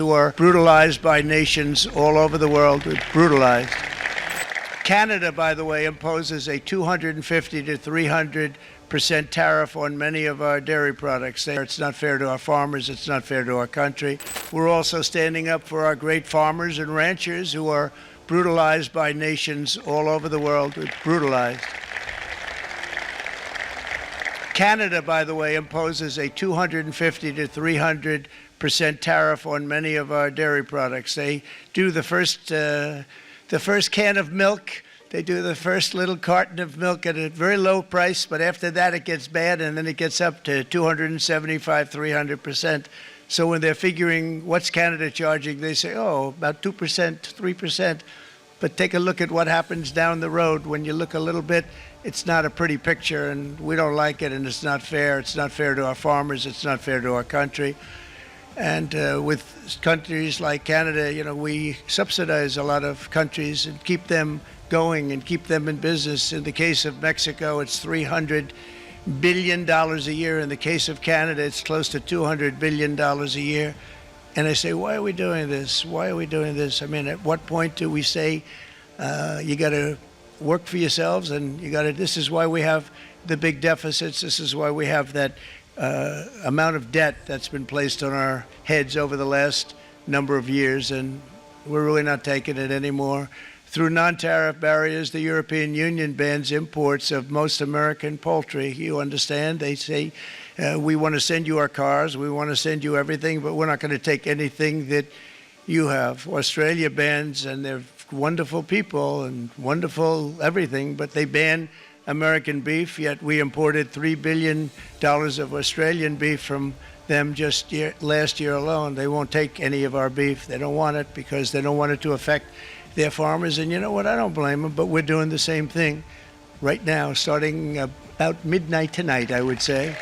who are brutalized by nations all over the world, brutalized. Canada, by the way, imposes a 250 to 300% tariff on many of our dairy products. It's not fair to our farmers. It's not fair to our country. We're also standing up for our great farmers and ranchers who are brutalized by nations all over the world, brutalized. Canada, by the way, imposes a 250 to 300% tariff on many of our dairy products. They do the first can of milk, they do the first little carton of milk at a very low price, but after that it gets bad, and then it gets up to 275, 300%. So when they're figuring what's Canada charging, they say, oh, about 2%, 3%. But take a look at what happens down the road. When you look a little bit, it's not a pretty picture, and we don't like it, and it's not fair. It's not fair to our farmers. It's not fair to our country. And with countries like Canada, you know, we subsidize a lot of countries and keep them going and keep them in business. In the case of Mexico, it's $300 billion a year. In the case of Canada, it's close to $200 billion a year. And I say, why are we doing this? Why are we doing this? I mean, at what point do we say you got to work for yourselves, and you got to? This is why we have the big deficits. This is why we have that amount of debt that's been placed on our heads over the last number of years, and we're really not taking it anymore. Through non-tariff barriers, the European Union bans imports of most American poultry. You understand? They say, we want to send you our cars, we want to send you everything, but we're not going to take anything that you have. Australia bans, and they're wonderful people and wonderful everything, but they ban American beef, yet we imported $3 billion of Australian beef from them just last year alone. They won't take any of our beef. They don't want it because they don't want it to affect their farmers. And you know what? I don't blame them, but we're doing the same thing right now, starting about midnight tonight, I would say.